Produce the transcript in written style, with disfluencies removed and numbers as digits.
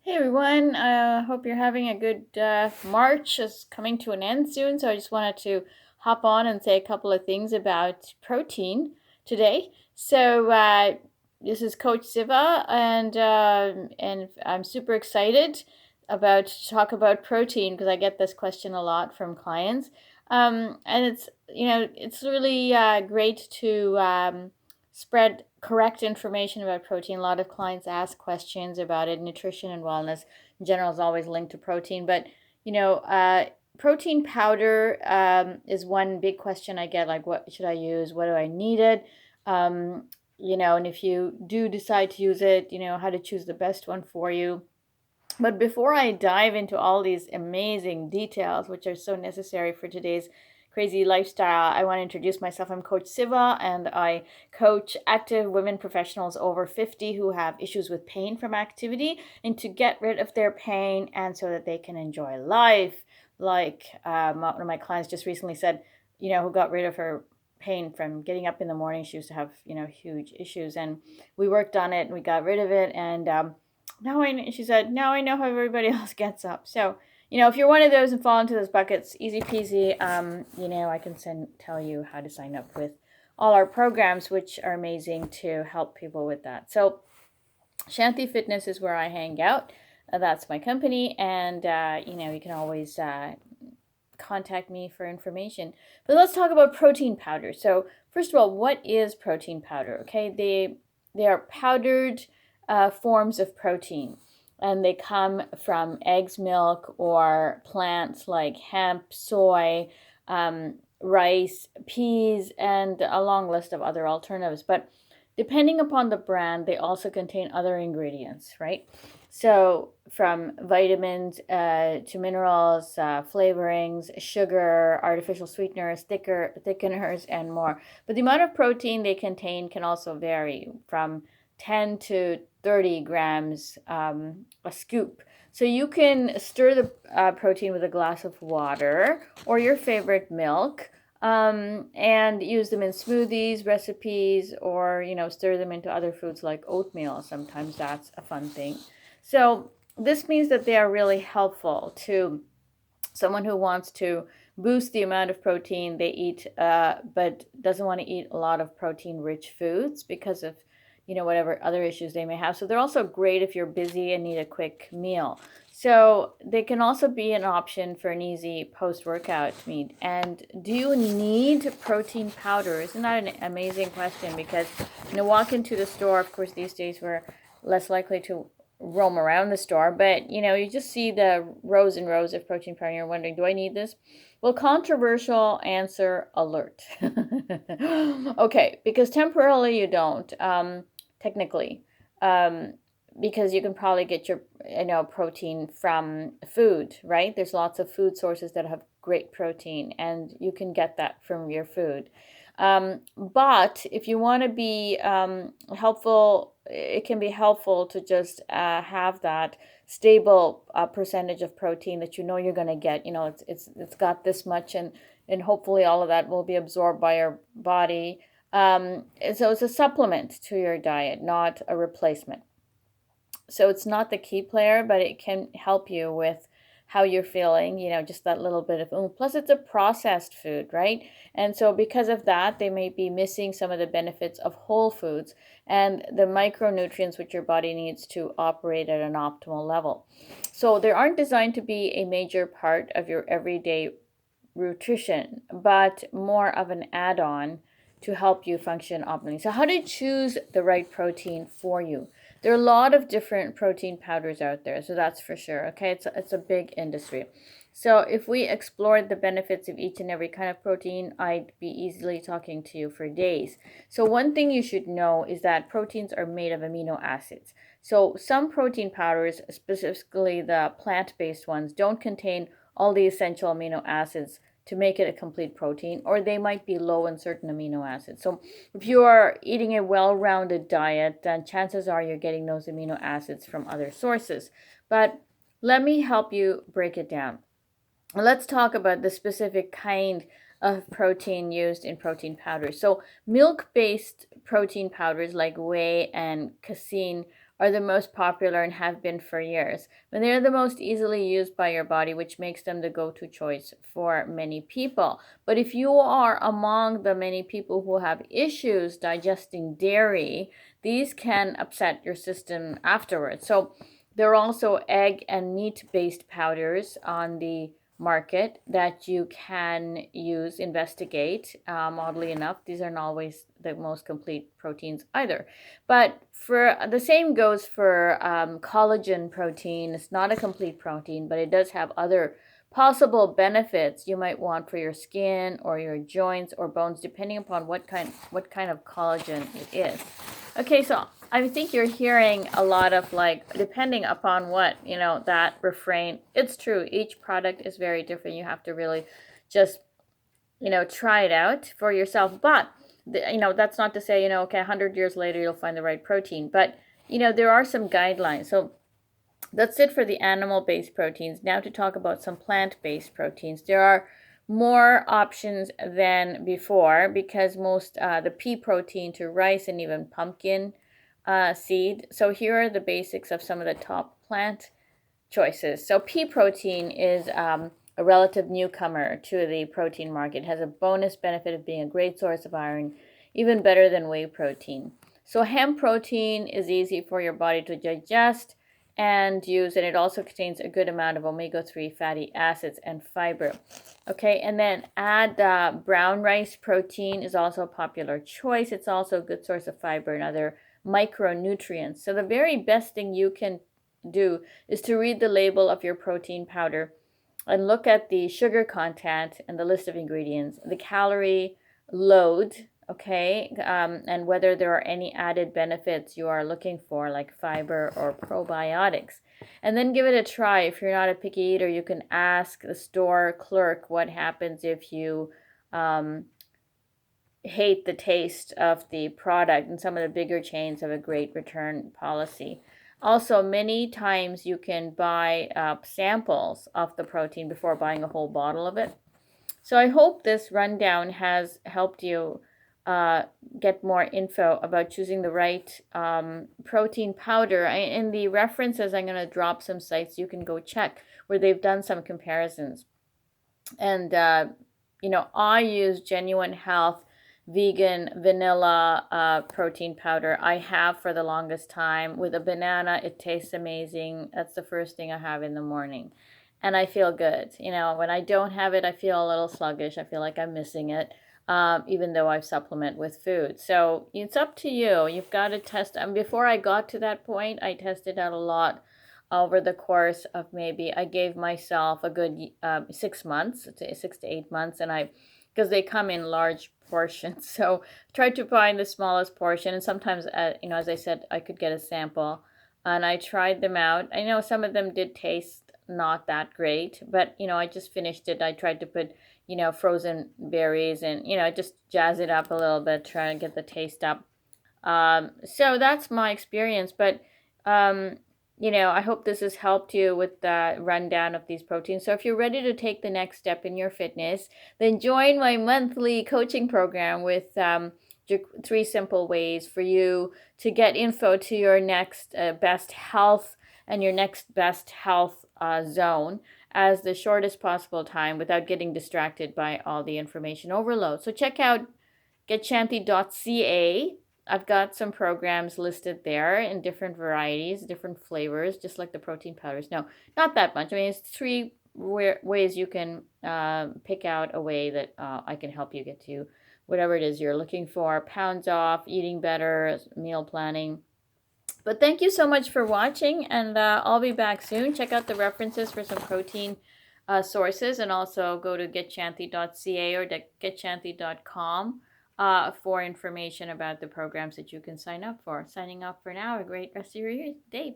Hey everyone, hope you're having a good March. Is coming to an end soon, so I just wanted to hop on and say a couple of things about protein today. This is Coach Siva, and I'm super excited about to talk about protein because I get this question a lot from clients. And it's really great to spread correct information about protein. A lot of clients ask questions about it. Nutrition and wellness in general is always linked to protein, but you know, protein powder is one big question I get. Like, what should I use? What do I need it? And if you do decide to use it, how to choose the best one for you. But before I dive into all these amazing details, which are so necessary for today's crazy lifestyle, I want to introduce myself. I'm Coach Siva, and I coach active women professionals over 50 who have issues with pain from activity and to get rid of their pain and so that they can enjoy life. Like one of my clients just recently said, who got rid of her pain from getting up in the morning. She used to have, huge issues, and we worked on it and we got rid of it. And she said, now I know how everybody else gets up. So, if you're one of those and fall into those buckets, easy peasy. I can tell you how to sign up with all our programs, which are amazing to help people with that. So, Shanti Fitness is where I hang out. That's my company, and you can always contact me for information. But let's talk about protein powder. So, first of all, what is protein powder? Okay, they are powdered forms of protein, and they come from eggs, milk, or plants like hemp, soy, rice, peas, and a long list of other alternatives. But depending upon the brand, they also contain other ingredients, right? So, from vitamins to minerals, flavorings, sugar, artificial sweeteners, thickeners, and more. But the amount of protein they contain can also vary from 10 to 30 grams a scoop. So you can stir the protein with a glass of water or your favorite milk, and use them in smoothies, recipes, or stir them into other foods like oatmeal. Sometimes that's a fun thing. So this means that they are really helpful to someone who wants to boost the amount of protein they eat, but doesn't want to eat a lot of protein-rich foods because of whatever other issues they may have. So they're also great if you're busy and need a quick meal. So they can also be an option for an easy post-workout meal. And do you need protein powder? Isn't that an amazing question? Because walk into the store. Of course, these days we're less likely to roam around the store, but you just see the rows and rows of protein powder and you're wondering, do I need this? Well, controversial answer alert. Okay, because temporarily you don't, technically, because you can probably get your protein from food, right? There's lots of food sources that have great protein, and you can get that from your food. But if you want to be helpful, it can be helpful to just have that stable percentage of protein that you're going to get. It's got this much, and hopefully all of that will be absorbed by your body. And so it's a supplement to your diet, not a replacement. So it's not the key player, but it can help you with how you're feeling, just that little bit of oomph. Plus, it's a processed food, right? And so because of that, they may be missing some of the benefits of whole foods and the micronutrients which your body needs to operate at an optimal level. So they aren't designed to be a major part of your everyday nutrition, but more of an add-on to help you function optimally. So how to choose the right protein for you? There are a lot of different protein powders out there, so that's for sure. Okay, it's a big industry. So if we explored the benefits of each and every kind of protein, I'd be easily talking to you for days. So one thing you should know is that proteins are made of amino acids. So some protein powders, specifically the plant-based ones, don't contain all the essential amino acids to make it a complete protein, or they might be low in certain amino acids. So if you are eating a well-rounded diet, then chances are you're getting those amino acids from other sources. But let me help you break it down. Let's talk about the specific kind of protein used in protein powders. So milk-based protein powders like whey and casein are the most popular and have been for years. And they're the most easily used by your body, which makes them the go-to choice for many people. But if you are among the many people who have issues digesting dairy, these can upset your system afterwards. So there are also egg and meat-based powders on the market that you can use, investigate. Oddly enough, these are not always the most complete proteins either. But for the same goes for collagen protein. It's not a complete protein, but it does have other possible benefits you might want for your skin or your joints or bones, depending upon what kind of collagen it is. Okay, so I think you're hearing a lot of like, depending upon what, that refrain. It's true. Each product is very different. You have to really just, try it out for yourself. But, that's not to say, okay, 100 years later, you'll find the right protein. But, there are some guidelines. So that's it for the animal-based proteins. Now to talk about some plant-based proteins. There are more options than before because most the pea protein to rice and even pumpkin seed. So here are the basics of some of the top plant choices. So pea protein is a relative newcomer to the protein market. It has a bonus benefit of being a great source of iron, even better than whey protein. So hemp protein is easy for your body to digest and use, and it also contains a good amount of omega-3 fatty acids and fiber. Okay, and then add brown rice protein is also a popular choice. It's also a good source of fiber and other micronutrients. So the very best thing you can do is to read the label of your protein powder and look at the sugar content and the list of ingredients, the calorie load, okay, and whether there are any added benefits you are looking for, like fiber or probiotics. And then give it a try. If you're not a picky eater, you can ask the store clerk what happens if you hate the taste of the product, and some of the bigger chains have a great return policy. Also, many times you can buy samples of the protein before buying a whole bottle of it. So I hope this rundown has helped you get more info about choosing the right protein powder. In the references, I'm going to drop some sites you can go check where they've done some comparisons. And, I use Genuine Health vegan vanilla protein powder. I have for the longest time. With a banana, it tastes amazing. That's the first thing I have in the morning. And I feel good. When I don't have it, I feel a little sluggish. I feel like I'm missing it, even though I supplement with food. So it's up to you. You've got to test. Before I got to that point, I tested out a lot over the course of maybe, I gave myself a good 6 months, 6 to 8 months, and because they come in large portions. So I tried to find the smallest portion, and sometimes, as I said, I could get a sample, and I tried them out. I know some of them did taste not that great, but, I just finished it. I tried to put, frozen berries and, just jazz it up a little bit, try to get the taste up. So that's my experience, but, I hope this has helped you with the rundown of these proteins. So if you're ready to take the next step in your fitness, then join my monthly coaching program with 3 simple ways for you to get info to your next best health and your next best health zone as the shortest possible time without getting distracted by all the information overload. So check out getshanti.ca. I've got some programs listed there in different varieties, different flavors, just like the protein powders. No, not that much. I mean, it's 3 ways you can pick out a way that I can help you get to whatever it is you're looking for. Pounds off, eating better, meal planning. But thank you so much for watching, and I'll be back soon. Check out the references for some protein sources, and also go to getshanti.ca or getshanti.com. For information about the programs that you can sign up for. Signing off for now. A great rest of your day.